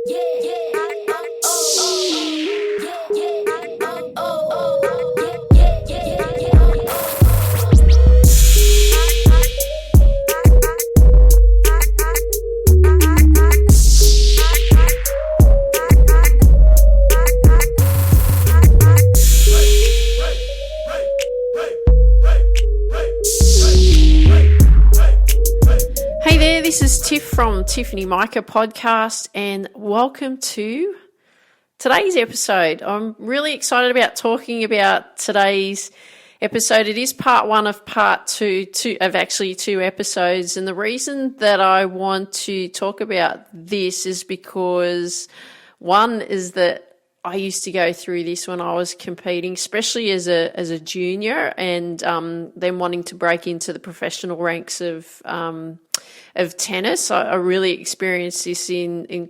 Hey there, this is Tiff from Tiffany Micah Podcast, and welcome to today's episode. I'm really excited about talking about today's episode. It is part one of part two of actually two episodes, and the reason that I want to talk about this is because one is that I used to go through this when I was competing, especially as a junior, and then wanting to break into the professional ranks of tennis. I really experienced this in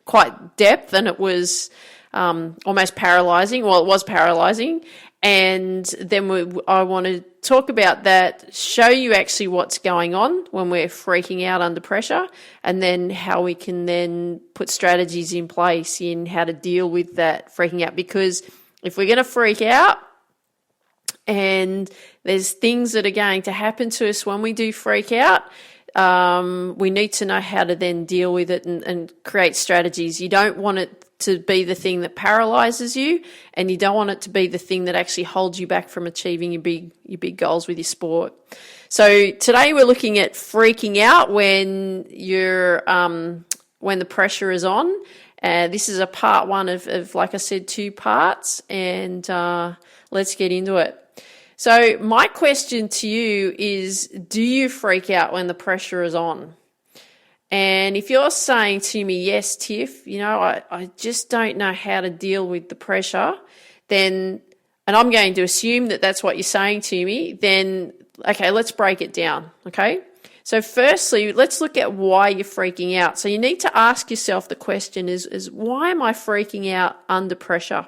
quite depth, and it was almost paralyzing. Well, it was paralyzing, and then I want to talk about that, show you actually what's going on when we're freaking out under pressure, and then how we can then put strategies in place in how to deal with that freaking out. Because if we're going to freak out, and there's things that are going to happen to us when we do freak out, we need to know how to then deal with it and create strategies. You don't want it to be the thing that paralyzes you, and you don't want it to be the thing that actually holds you back from achieving your big goals with your sport. So today we're looking at freaking out when when the pressure is on. This is a part one of, like I said, two parts, and let's get into it. So my question to you is, do you freak out when the pressure is on? And if you're saying to me, yes, Tiff, I just don't know how to deal with the pressure, then, and I'm going to assume that that's what you're saying to me, then, okay, let's break it down, okay? So firstly, let's look at why you're freaking out. So you need to ask yourself the question is why am I freaking out under pressure?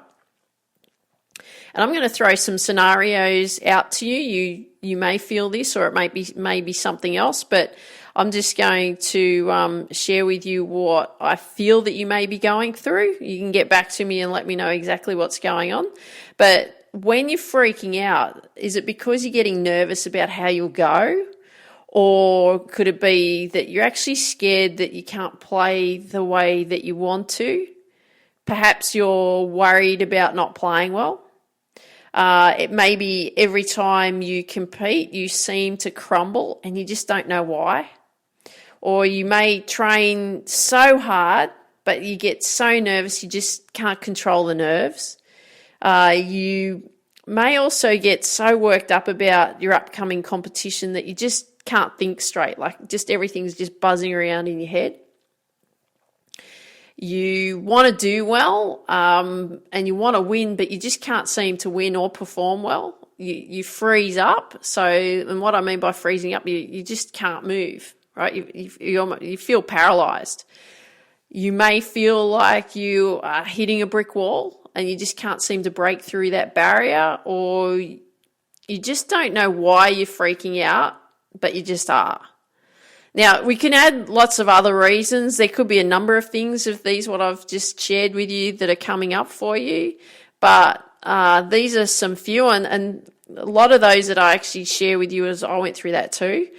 And I'm going to throw some scenarios out to you. You may feel this, or it may be something else, but I'm just going to share with you what I feel that you may be going through. You can get back to me and let me know exactly what's going on. But when you're freaking out, is it because you're getting nervous about how you'll go? Or could it be that you're actually scared that you can't play the way that you want to? Perhaps you're worried about not playing well. It may be every time you compete, you seem to crumble and you just don't know why. Or you may train so hard, but you get so nervous you just can't control the nerves. You may also get so worked up about your upcoming competition that you just can't think straight, like just everything's just buzzing around in your head. You want to do well, and you want to win, but you just can't seem to win or perform well. You freeze up. So, and what I mean by freezing up, you just can't move, right? You feel paralyzed. You may feel like you are hitting a brick wall and you just can't seem to break through that barrier, or you just don't know why you're freaking out, but you just are. Now, we can add lots of other reasons. There could be a number of things of these, what I've just shared with you, that are coming up for you. But these are some few, and a lot of those that I actually share with you, as I went through that too.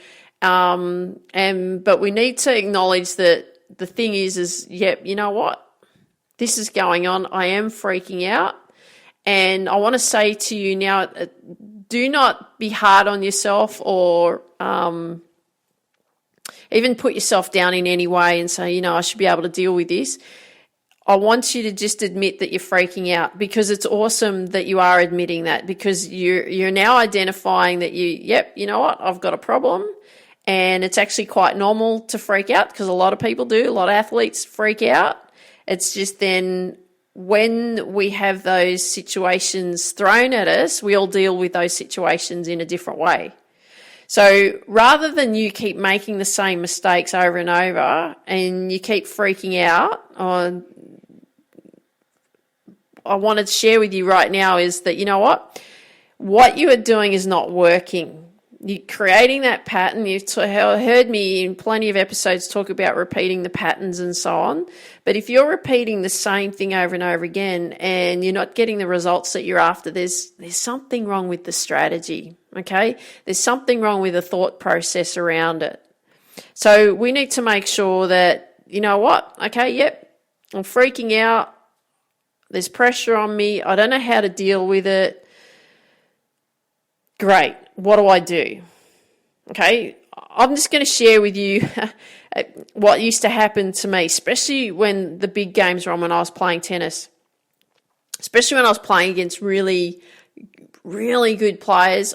But we need to acknowledge that the thing is, yep, you know what? This is going on. I am freaking out. And I want to say to you now, do not be hard on yourself, or even put yourself down in any way and say, I should be able to deal with this. I want you to just admit that you're freaking out, because it's awesome that you are admitting that, because you're now identifying that you know what, I've got a problem. And it's actually quite normal to freak out, because a lot of people do. A lot of athletes freak out. It's just then when we have those situations thrown at us, we all deal with those situations in a different way. So rather than you keep making the same mistakes over and over and you keep freaking out, I want to share with you right now is that, you know what you are doing is not working. you're creating that pattern. You've heard me in plenty of episodes talk about repeating the patterns and so on. But if you're repeating the same thing over and over again and you're not getting the results that you're after, there's something wrong with the strategy, okay? There's something wrong with the thought process around it. So we need to make sure that, you know what, okay, yep, I'm freaking out. There's pressure on me. I don't know how to deal with it. Great. What do I do? Okay, I'm just going to share with you what used to happen to me, especially when the big games were on when I was playing tennis, especially when I was playing against really, really good players.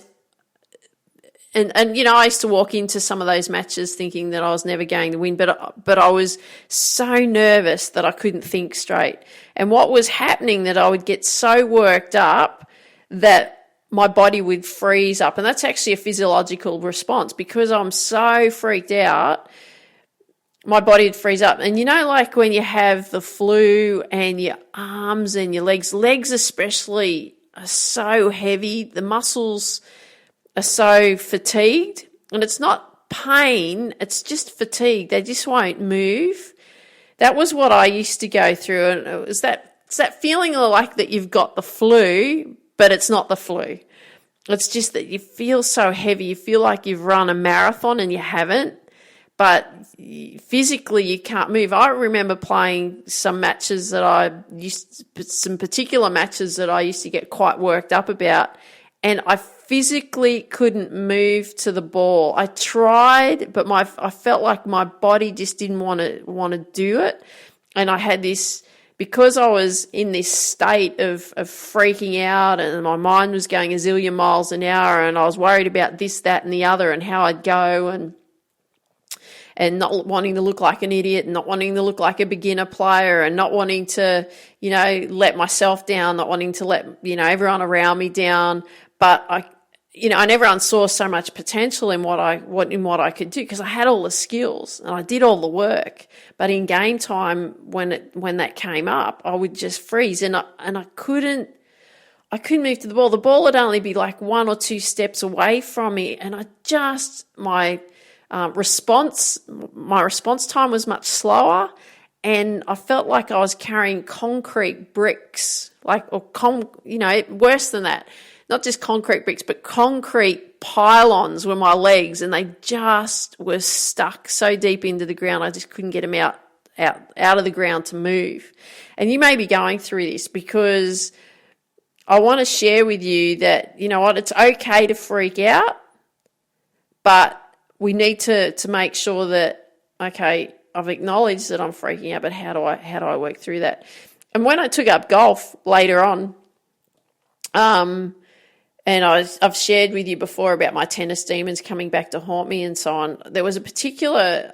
And you know, I used to walk into some of those matches thinking that I was never going to win, but I was so nervous that I couldn't think straight. And what was happening that I would get so worked up that my body would freeze up. And that's actually a physiological response. Because I'm so freaked out, my body would freeze up. And you know, like when you have the flu and your arms and your legs especially are so heavy, the muscles are so fatigued, and it's not pain, it's just fatigue. They just won't move. That was what I used to go through. And it's that feeling like that you've got the flu, but it's not the flu. It's just that you feel so heavy. You feel like you've run a marathon and you haven't, but physically you can't move. I remember playing some matches some particular matches that I used to get quite worked up about, and I physically couldn't move to the ball. I tried, but I felt like my body just didn't want to do it. And I had this, because I was in this state of freaking out and my mind was going a zillion miles an hour and I was worried about this, that and the other and how I'd go and not wanting to look like an idiot and not wanting to look like a beginner player and not wanting to, you know, let myself down, not wanting to let, you know, everyone around me down. But and everyone saw so much potential in what I could do because I had all the skills and I did all the work. But in game time, when that came up, I would just freeze and I couldn't move to the ball. The ball would only be like 1 or 2 steps away from me, and my response time was much slower, and I felt like I was carrying concrete bricks, worse than that. Not just concrete bricks, but concrete pylons were my legs, and they just were stuck so deep into the ground. I just couldn't get them out of the ground to move. And you may be going through this, because I want to share with you that, you know what, it's okay to freak out, but we need to make sure that, okay, I've acknowledged that I'm freaking out, but how do I work through that? And when I took up golf later on, and I've shared with you before about my tennis demons coming back to haunt me and so on. There was a particular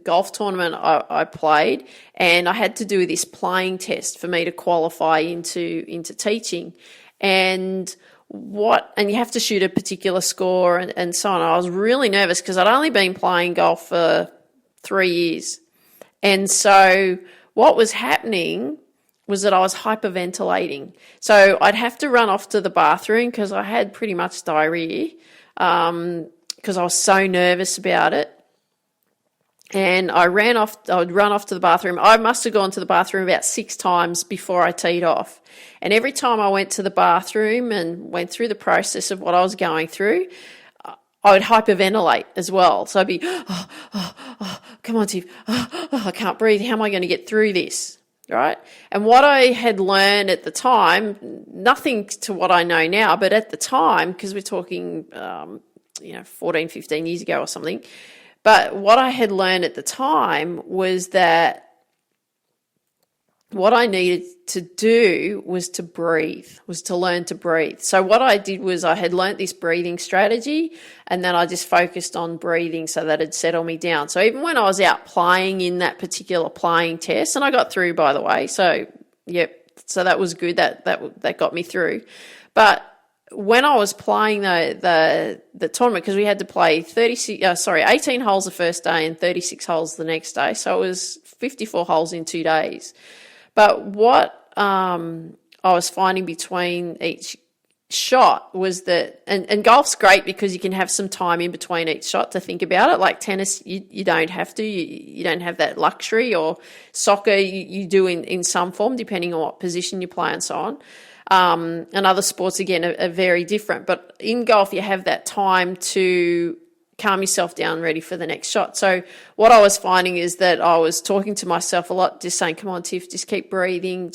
golf tournament I played, and I had to do this playing test for me to qualify into teaching. And you have to shoot a particular score and so on. I was really nervous because I'd only been playing golf for 3 years. And so what was happening was that I was hyperventilating. So I'd have to run off to the bathroom because I had pretty much diarrhea because I was so nervous about it. And I would run off to the bathroom. I must have gone to the bathroom about 6 times before I teed off. And every time I went to the bathroom and went through the process of what I was going through, I would hyperventilate as well. So I'd be, come on, Tiff, I can't breathe. How am I going to get through this? Right? And what I had learned at the time, nothing to what I know now, but at the time, because we're talking, 14, 15 years ago or something, but what I had learned at the time was that what I needed to do was to breathe, was to learn to breathe. So what I did was I had learnt this breathing strategy, and then I just focused on breathing so that it'd settle me down. So even when I was out playing in that particular playing test, and I got through, by the way, so that was good. That got me through. But when I was playing the tournament, because we had to play 18 holes the first day and 36 holes the next day, so it was 54 holes in 2 days. But what I was finding between each shot was that, and golf's great because you can have some time in between each shot to think about it. Like tennis, you don't have to, you don't have that luxury, or soccer, you do in some form, depending on what position you play and so on. And other sports, again, are very different. But in golf, you have that time to calm yourself down, ready for the next shot. So what I was finding is that I was talking to myself a lot, just saying, come on, Tiff, just keep breathing,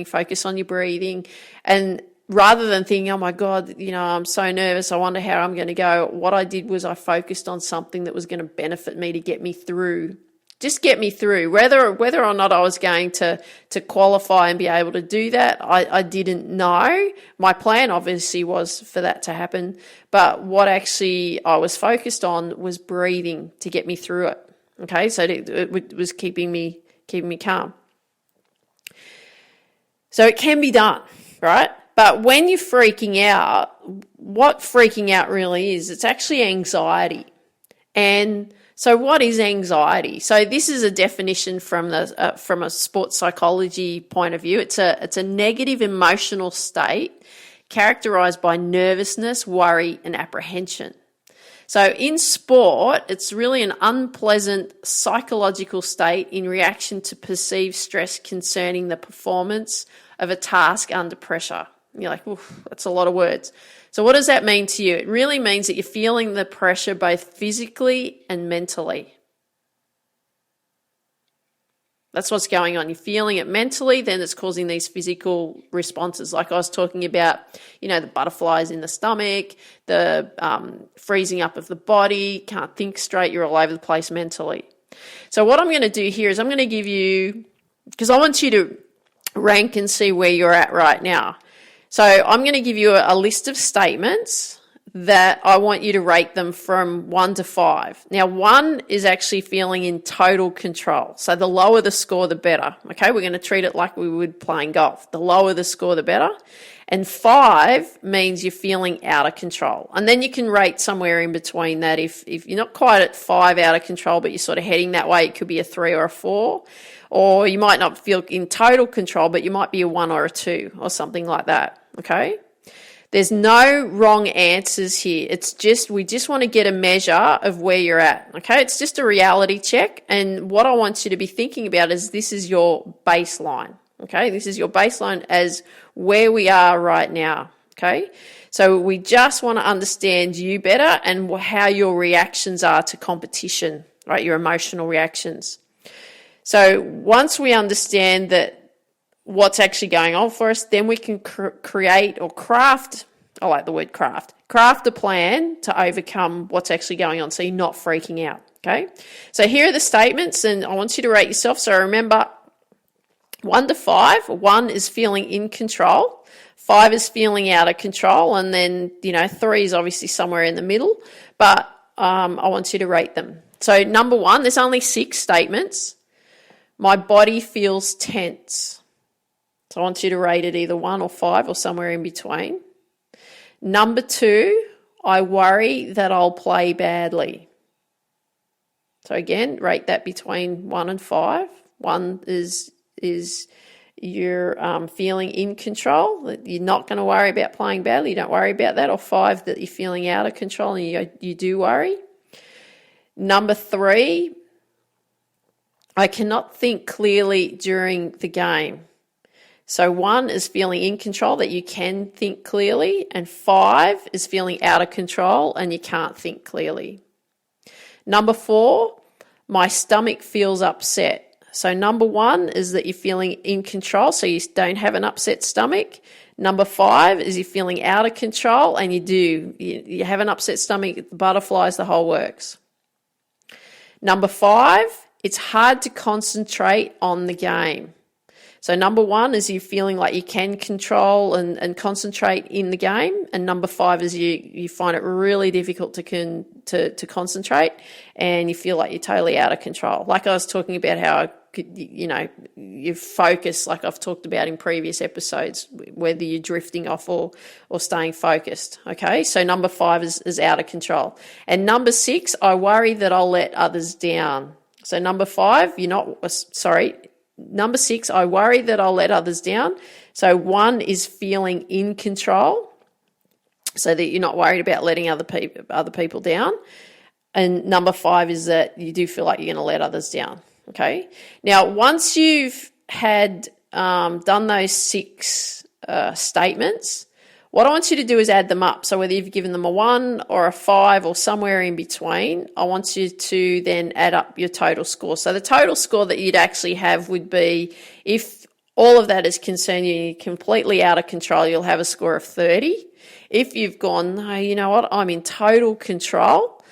focus on your breathing. And rather than thinking, oh my God, I'm so nervous, I wonder how I'm going to go, what I did was I focused on something that was going to benefit me to get me through. Just get me through. Whether or not I was going to qualify and be able to do that, I didn't know. My plan obviously was for that to happen, but what actually I was focused on was breathing to get me through it. Okay, so it was keeping me calm. So it can be done, right? But when you're freaking out, what freaking out really is, it's actually anxiety. And so what is anxiety? So this is a definition from a sports psychology point of view. It's a negative emotional state characterized by nervousness, worry, and apprehension. So in sport, it's really an unpleasant psychological state in reaction to perceived stress concerning the performance of a task under pressure. You're like, oof, that's a lot of words. So what does that mean to you? It really means that you're feeling the pressure both physically and mentally. That's what's going on. You're feeling it mentally, then it's causing these physical responses. Like I was talking about, the butterflies in the stomach, the freezing up of the body, can't think straight, you're all over the place mentally. So what I'm going to do here is I'm going to give you, because I want you to rank and see where you're at right now. So I'm going to give you a list of statements that I want you to rate them from 1 to 5. Now, 1 is actually feeling in total control. So the lower the score, the better. Okay, we're going to treat it like we would playing golf. The lower the score, the better. And 5 means you're feeling out of control. And then you can rate somewhere in between that. If you're not quite at 5 out of control, but you're sort of heading that way, it could be a 3 or a 4. Or you might not feel in total control, but you might be a 1 or a 2 or something like that, okay? There's no wrong answers here. It's just, we just want to get a measure of where you're at, okay? It's just a reality check. And what I want you to be thinking about is this is your baseline, okay? This is your baseline as where we are right now, okay? So we just want to understand you better and how your reactions are to competition, right? Your emotional reactions. So once we understand that what's actually going on for us, then we can create or craft, I like the word craft a plan to overcome what's actually going on so you're not freaking out, okay? So here are the statements, and I want you to rate yourself. So remember, 1 to 5, 1 is feeling in control, 5 is feeling out of control, and then, 3 is obviously somewhere in the middle, but I want you to rate them. So number 1, there's only 6 statements. My body feels tense. So I want you to rate it either 1 or 5 or somewhere in between. Number 2, I worry that I'll play badly. So again, rate that between 1 and 5. 1 is you're feeling in control, that you're not going to worry about playing badly, you don't worry about that. Or 5, that you're feeling out of control and you do worry. Number 3, I cannot think clearly during the game. So 1 is feeling in control, that you can think clearly, and 5 is feeling out of control and you can't think clearly. Number 4, my stomach feels upset. So number 1 is that you're feeling in control, so you don't have an upset stomach. Number 5 is you're feeling out of control and you do. You have an upset stomach, the butterflies, the whole works. Number 5, it's hard to concentrate on the game. So number 1 is you feeling like you can control and concentrate in the game, and number 5 is you find it really difficult to concentrate, and you feel like you're totally out of control. Like I was talking about how you focus, like I've talked about in previous episodes, whether you're drifting off or staying focused. Okay, so number 5 is out of control, and number 6, I worry that I'll let others down. So number 5, Number 6, I worry that I'll let others down. So 1 is feeling in control. so that you're not worried about letting other people down. And number 5 is that you do feel like you're going to let others down. Okay. Now, once you've had done those 6 statements, what I want you to do is add them up. So whether you've given them a 1 or a 5 or somewhere in between, I want you to then add up your total score. So the total score that you'd actually have would be, if all of that is concerning you completely out of control, you'll have a score of 30. If you've gone, no, you know what, I'm in total control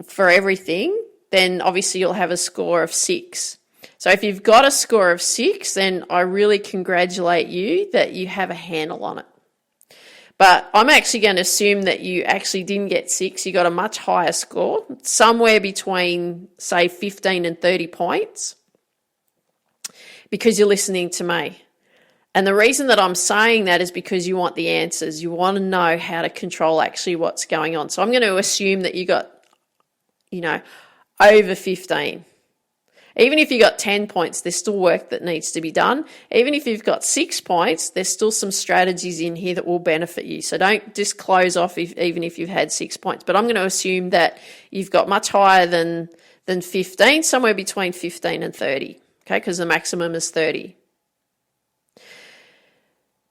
for everything, then obviously you'll have a score of 6. So if you've got a score of 6, then I really congratulate you that you have a handle on it. But I'm actually going to assume that you actually didn't get 6. You got a much higher score, somewhere between, say, 15 and 30 points, because you're listening to me. And the reason that I'm saying that is because you want the answers. You want to know how to control actually what's going on. So I'm going to assume that you got, over 15. Even if you got 10 points, there's still work that needs to be done. Even if you've got 6 points, there's still some strategies in here that will benefit you. So don't just close off even if you've had 6 points. But I'm going to assume that you've got much higher than 15, somewhere between 15 and 30, okay, because the maximum is 30.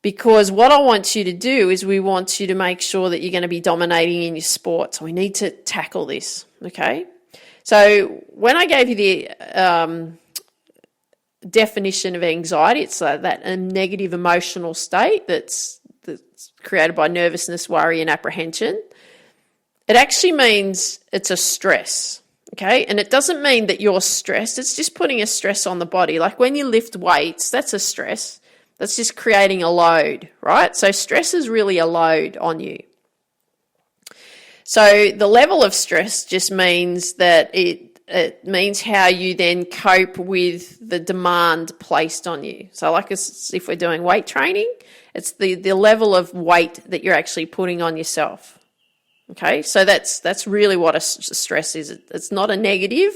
Because what I want you to do is we want you to make sure that you're going to be dominating in your sport. So we need to tackle this, okay? So when I gave you the definition of anxiety, it's that a negative emotional state that's created by nervousness, worry, and apprehension. It actually means it's a stress, okay? And it doesn't mean that you're stressed. It's just putting a stress on the body. Like when you lift weights, that's a stress. That's just creating a load, right? So stress is really a load on you. So the level of stress just means that it means how you then cope with the demand placed on you. So like if we're doing weight training, it's the level of weight that you're actually putting on yourself. Okay, so that's really what a stress is. It's not a negative.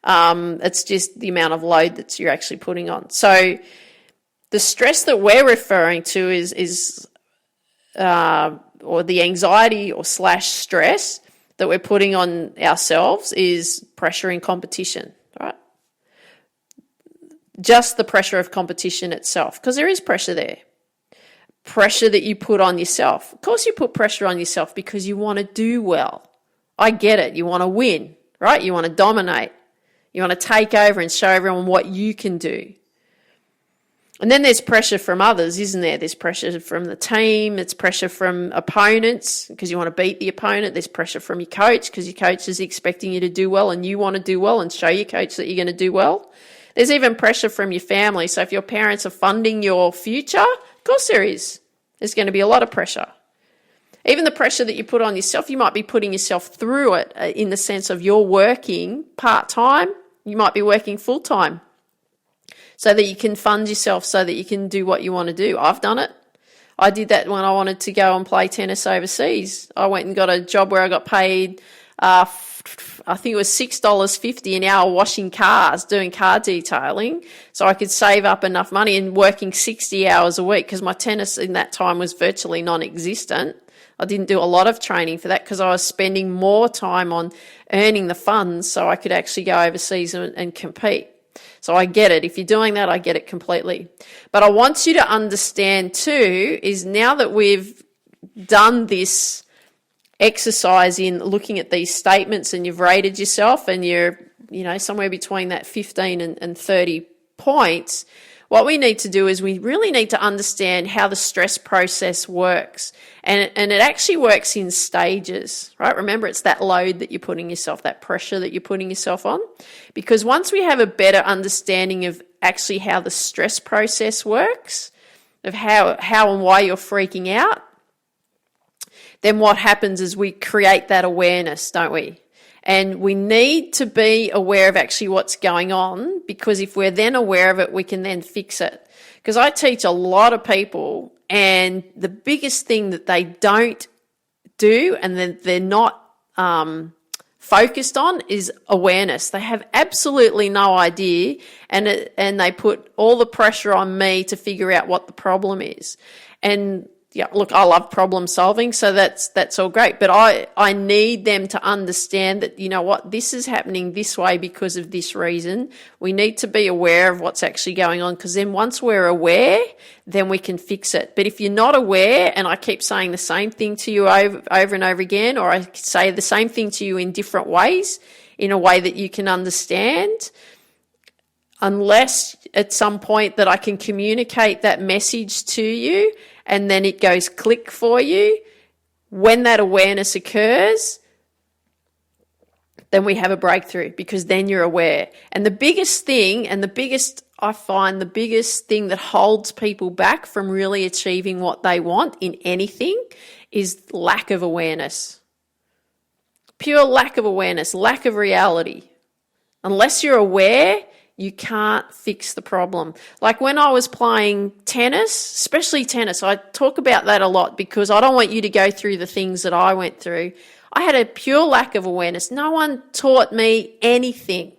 It's just the amount of load that you're actually putting on. So the stress that we're referring to is or the anxiety or / stress that we're putting on ourselves is pressure in competition, right? Just the pressure of competition itself, because there is pressure there. Pressure that you put on yourself. Of course you put pressure on yourself because you want to do well. I get it. You want to win, right? You want to dominate. You want to take over and show everyone what you can do. And then there's pressure from others, isn't there? There's pressure from the team. It's pressure from opponents because you want to beat the opponent. There's pressure from your coach because your coach is expecting you to do well and you want to do well and show your coach that you're going to do well. There's even pressure from your family. So if your parents are funding your future, of course there is. There's going to be a lot of pressure. Even the pressure that you put on yourself, you might be putting yourself through it in the sense of you're working part-time. You might be working full-time, so that you can fund yourself, so that you can do what you want to do. I've done it. I did that when I wanted to go and play tennis overseas. I went and got a job where I got paid, I think it was $6.50 an hour washing cars, doing car detailing, so I could save up enough money and working 60 hours a week because my tennis in that time was virtually non-existent. I didn't do a lot of training for that because I was spending more time on earning the funds so I could actually go overseas and compete. So I get it. If you're doing that, I get it completely. But I want you to understand too, is now that we've done this exercise in looking at these statements and you've rated yourself and you're, somewhere between that 15 and 30 points, what we need to do is we really need to understand how the stress process works. And it actually works in stages, right? Remember, it's that load that you're putting yourself, that pressure that you're putting yourself on. Because once we have a better understanding of actually how the stress process works, of how and why you're freaking out, then what happens is we create that awareness, don't we? And we need to be aware of actually what's going on, because if we're then aware of it, we can then fix it. Because I teach a lot of people, and the biggest thing that they don't do and that they're not focused on is awareness. They have absolutely no idea, and they put all the pressure on me to figure out what the problem is. And yeah, look, I love problem solving, so that's all great. But I need them to understand that, you know what, this is happening this way because of this reason. We need to be aware of what's actually going on, because then once we're aware, then we can fix it. But if you're not aware, and I keep saying the same thing to you over and over again, or I say the same thing to you in different ways, in a way that you can understand, unless at some point that I can communicate that message to you and then it goes click for you, when that awareness occurs, then we have a breakthrough, because then you're aware. And the biggest thing, I find the biggest thing that holds people back from really achieving what they want in anything is lack of awareness. Pure lack of awareness, lack of reality. Unless you're aware, you can't fix the problem. Like when I was playing tennis, especially tennis, I talk about that a lot because I don't want you to go through the things that I went through. I had a pure lack of awareness. No one taught me anything.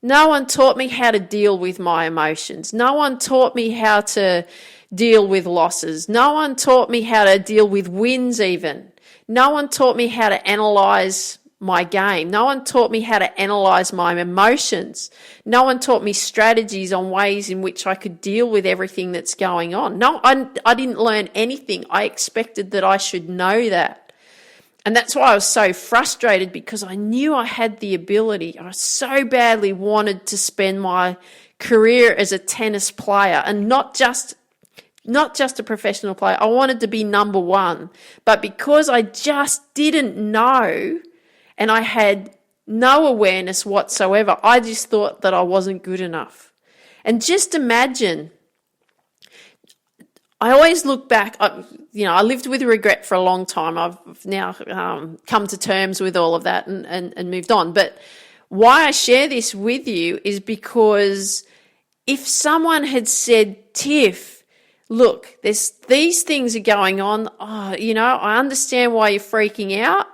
No one taught me how to deal with my emotions. No one taught me how to deal with losses. No one taught me how to deal with wins even. No one taught me how to analyze my game. No one taught me how to analyze my emotions. No one taught me strategies on ways in which I could deal with everything that's going on. No, I didn't learn anything. I expected that I should know that. And that's why I was so frustrated, because I knew I had the ability. I so badly wanted to spend my career as a tennis player, and not just a professional player. I wanted to be number one. But because I just didn't know, and I had no awareness whatsoever, I just thought that I wasn't good enough. And just imagine, I always look back, I lived with regret for a long time. I've now come to terms with all of that and moved on. But why I share this with you is because if someone had said, Tiff, look, these things are going on. I understand why you're freaking out.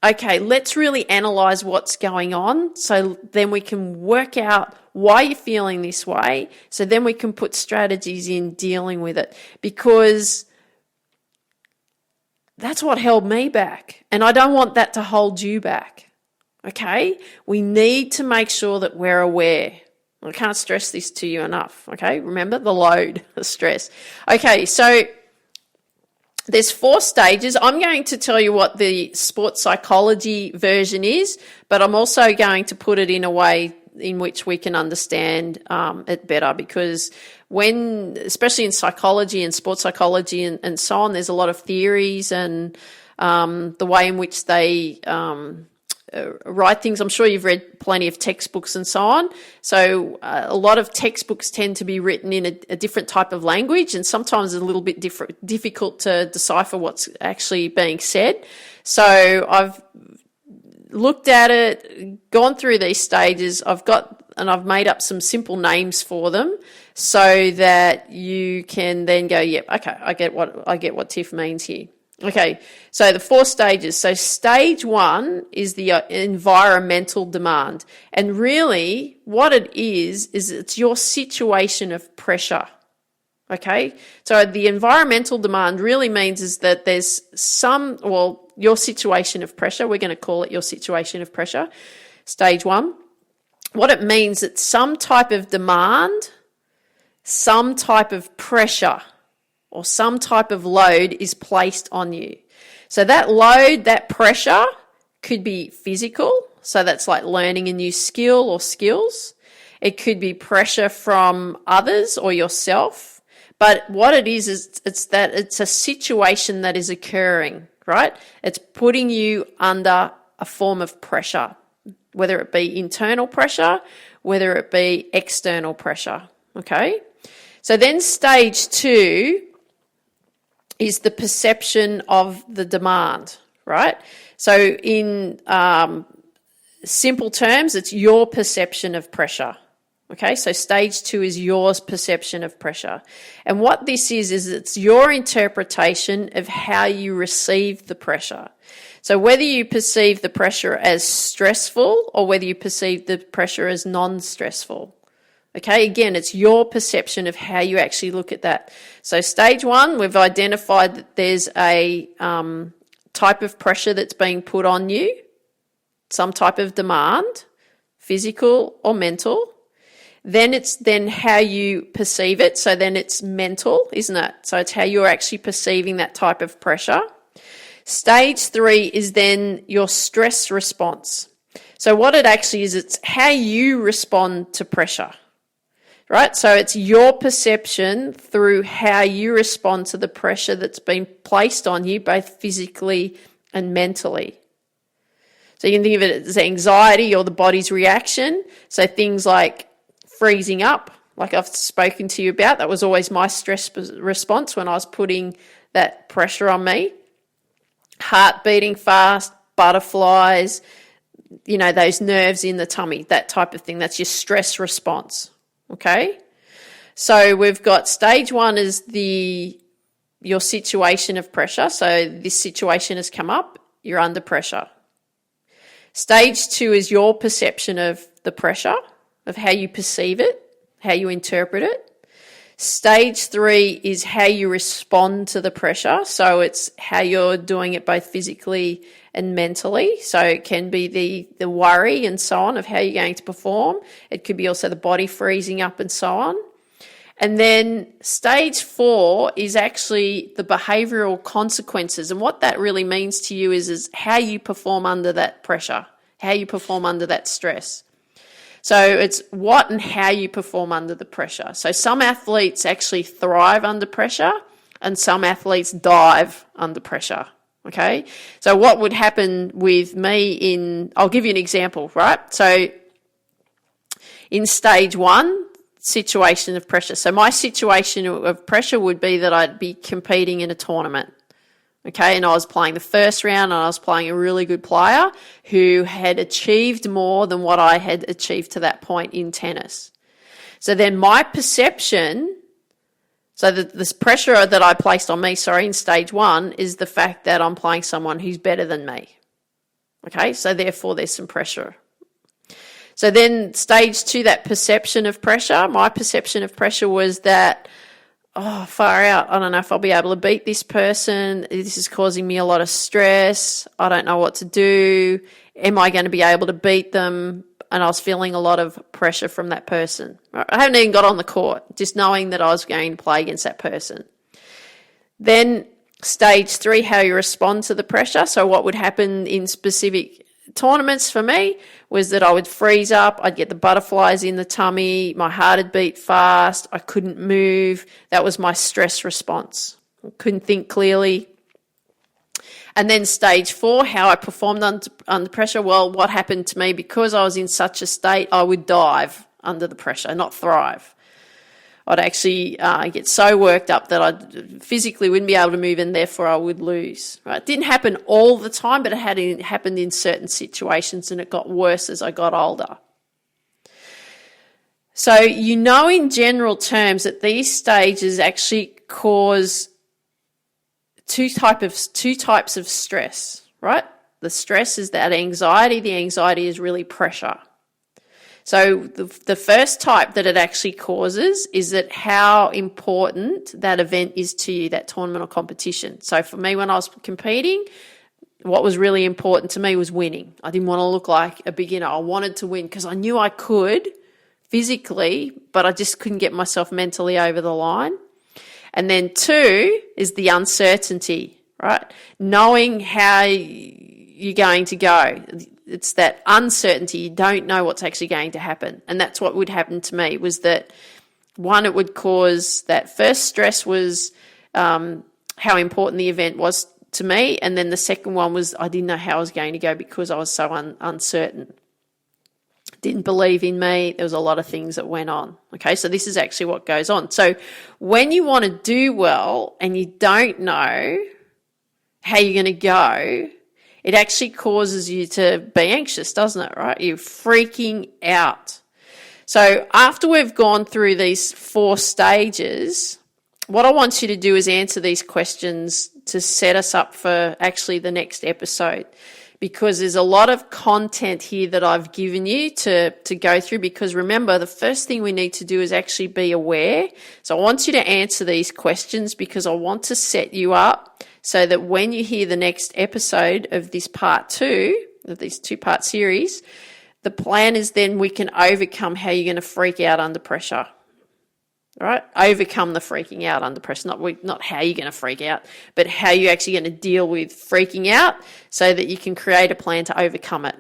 Okay, let's really analyze what's going on, so then we can work out why you're feeling this way, so then we can put strategies in dealing with it, because that's what held me back, and I don't want that to hold you back, okay? We need to make sure that we're aware. I can't stress this to you enough, okay? Remember the load, the stress. Okay, so there's 4 stages. I'm going to tell you what the sports psychology version is, but I'm also going to put it in a way in which we can understand it better, because especially in psychology and sports psychology and so on, there's a lot of theories and the way in which they write things. I'm sure you've read plenty of textbooks and so on. So a lot of textbooks tend to be written in a different type of language, and sometimes a little bit difficult to decipher what's actually being said. So I've looked at it, gone through these stages. I've made up some simple names for them so that you can then go, yep, okay, I get what Tiff means here. Okay, so the 4 stages. So stage 1 is the environmental demand. And really what it is it's your situation of pressure. Okay, so the environmental demand really means is that there's your situation of pressure. We're going to call it your situation of pressure, stage 1. What it means, it's some type of demand, some type of pressure, or some type of load is placed on you. So that load, that pressure could be physical. So that's like learning a new skill or skills. It could be pressure from others or yourself. But what it is it's a situation that is occurring, right? It's putting you under a form of pressure, whether it be internal pressure, whether it be external pressure, okay? So then stage 2 is the perception of the demand, right? So in simple terms, it's your perception of pressure, okay? So stage 2 is your perception of pressure. And what this is it's your interpretation of how you receive the pressure. So whether you perceive the pressure as stressful or whether you perceive the pressure as non-stressful, Okay, again, it's your perception of how you actually look at that. So stage 1, we've identified that there's a type of pressure that's being put on you, some type of demand, physical or mental. Then it's how you perceive it. So then it's mental, isn't it? So it's how you're actually perceiving that type of pressure. Stage 3 is then your stress response. So what it actually is, it's how you respond to pressure, right? So it's your perception through how you respond to the pressure that's been placed on you, both physically and mentally. So you can think of it as anxiety or the body's reaction. So things like freezing up, like I've spoken to you about, that was always my stress response when I was putting that pressure on me. Heart beating fast, butterflies, those nerves in the tummy, that type of thing. That's your stress response, okay? So we've got stage 1 is your situation of pressure. So this situation has come up, you're under pressure. Stage 2 is your perception of the pressure, of how you perceive it, how you interpret it. Stage 3 is how you respond to the pressure. So it's how you're doing it both physically and mentally. So it can be the worry and so on of how you're going to perform. It could be also the body freezing up and so on. And then stage 4 is actually the behavioural consequences. And what that really means to you is how you perform under that pressure, how you perform under that stress. So it's what and how you perform under the pressure. So some athletes actually thrive under pressure and some athletes dive under pressure, okay? So what would happen with me I'll give you an example, right? So in stage 1, situation of pressure. So my situation of pressure would be that I'd be competing in a tournament. Okay, and I was playing the first round and I was playing a really good player who had achieved more than what I had achieved to that point in tennis. So then my perception, so this pressure that I placed on me, in stage 1 is the fact that I'm playing someone who's better than me. Okay, so therefore there's some pressure. So then stage 2, that perception of pressure, my perception of pressure was that, far out, I don't know if I'll be able to beat this person. This is causing me a lot of stress. I don't know what to do. Am I going to be able to beat them? And I was feeling a lot of pressure from that person. I haven't even got on the court, just knowing that I was going to play against that person. Then stage 3, how you respond to the pressure. So what would happen in specific tournaments for me was that I would freeze up, I'd get the butterflies in the tummy, my heart would beat fast, I couldn't move. That was my stress response. I couldn't think clearly. And then stage 4, how I performed under pressure. Well, what happened to me, because I was in such a state, I would dive under the pressure, not thrive. I'd actually get so worked up that I physically wouldn't be able to move and therefore I would lose. Right? It didn't happen all the time, but it happened in certain situations and it got worse as I got older. So in general terms that these stages actually cause two types of stress, right? The stress is that anxiety. The anxiety is really pressure. So the first type that it actually causes is that how important that event is to you, that tournament or competition. So for me, when I was competing, what was really important to me was winning. I didn't want to look like a beginner. I wanted to win because I knew I could physically, but I just couldn't get myself mentally over the line. And then 2 is the uncertainty, right? Knowing how you're going to go. It's that uncertainty. You don't know what's actually going to happen. And that's what would happen to me, was that, 1, it would cause that first stress was how important the event was to me. And then the second one was I didn't know how I was going to go because I was so uncertain. Didn't believe in me. There was a lot of things that went on. Okay, so this is actually what goes on. So when you want to do well and you don't know how you're going to go, it actually causes you to be anxious, doesn't it, right? You're freaking out. So after we've gone through these 4 stages, what I want you to do is answer these questions to set us up for actually the next episode. because there's a lot of content here that I've given you to go through, because remember, the first thing we need to do is actually be aware. So I want you to answer these questions because I want to set you up so that when you hear the next episode of this part 2 of this 2-part series, the plan is then we can overcome how you're going to freak out under pressure. All right? Overcome the freaking out under pressure. Not how you're going to freak out, but how you're actually going to deal with freaking out so that you can create a plan to overcome it.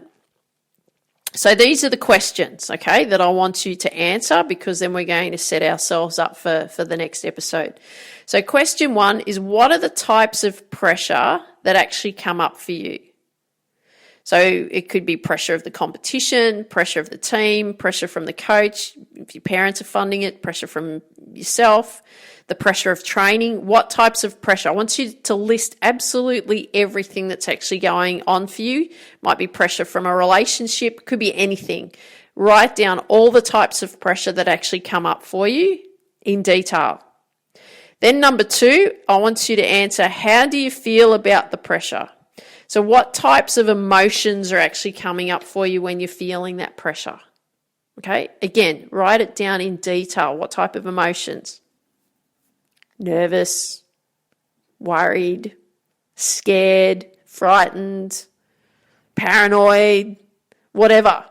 So these are the questions, okay, that I want you to answer, because then we're going to set ourselves up for the next episode. So question 1 is, what are the types of pressure that actually come up for you? So it could be pressure of the competition, pressure of the team, pressure from the coach, if your parents are funding it, pressure from yourself, the pressure of training. What types of pressure? I want you to list absolutely everything that's actually going on for you. Might be pressure from a relationship, could be anything. Write down all the types of pressure that actually come up for you in detail. Then number 2, I want you to answer, how do you feel about the pressure? So what types of emotions are actually coming up for you when you're feeling that pressure? Okay, again, write it down in detail. What type of emotions? Nervous, worried, scared, frightened, paranoid, whatever.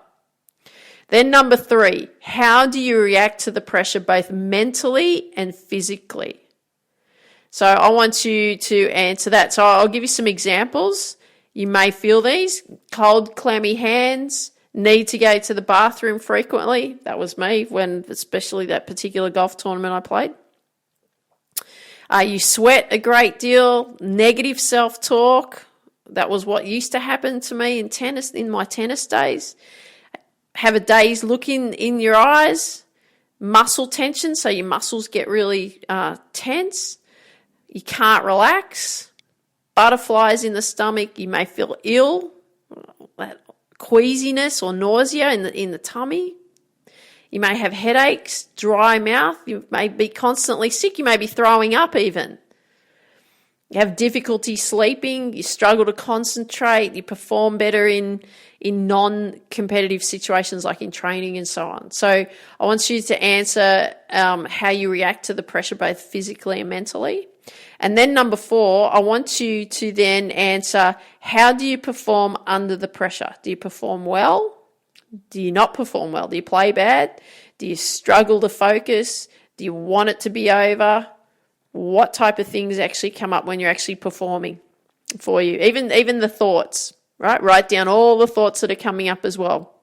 Then number 3, how do you react to the pressure both mentally and physically? So I want you to answer that. So I'll give you some examples. You may feel these: cold, clammy hands, need to go to the bathroom frequently. That was me when, especially that particular golf tournament I played. You sweat a great deal, negative self-talk. That was what used to happen to me in tennis, in my tennis days. Have a dazed look in your eyes, muscle tension, so your muscles get really tense. You can't relax. Butterflies in the stomach. You may feel ill, that queasiness or nausea in the tummy. You may have headaches, dry mouth. You may be constantly sick. You may be throwing up even. You have difficulty sleeping. You struggle to concentrate. You perform better in non-competitive situations like in training and so on. So I want you to answer how you react to the pressure both physically and mentally. And then number 4, I want you to then answer, how do you perform under the pressure? Do you perform well? Do you not perform well? Do you play bad? Do you struggle to focus? Do you want it to be over? What type of things actually come up when you're actually performing for you? Even the thoughts, right? Write down all the thoughts that are coming up as well.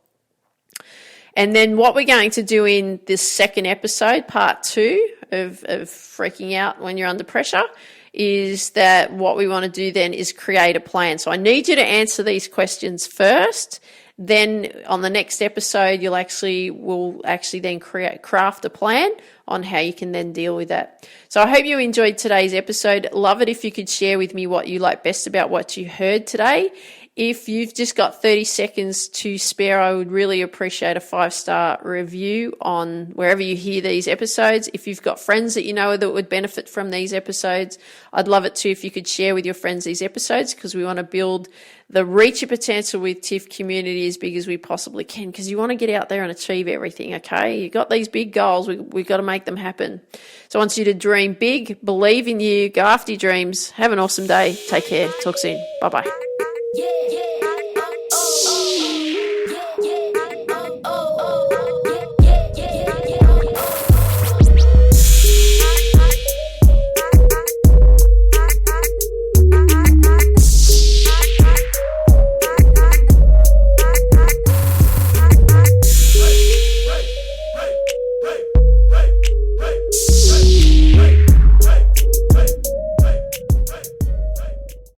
And then what we're going to do in this second episode, part 2 of freaking out when you're under pressure, is that what we want to do then is create a plan. So I need you to answer these questions first. Then on the next episode, we'll actually then craft a plan on how you can then deal with that. So I hope you enjoyed today's episode. Love it if you could share with me what you like best about what you heard today. If you've just got 30 seconds to spare, I would really appreciate a 5-star review on wherever you hear these episodes. If you've got friends that you know that would benefit from these episodes, I'd love it too if you could share with your friends these episodes, because we want to build the Reach Your Potential with Tiff community as big as we possibly can, because you want to get out there and achieve everything, okay? You've got these big goals. We've got to make them happen. So I want you to dream big, believe in you, go after your dreams. Have an awesome day. Take care. Talk soon. Bye-bye. Yeah.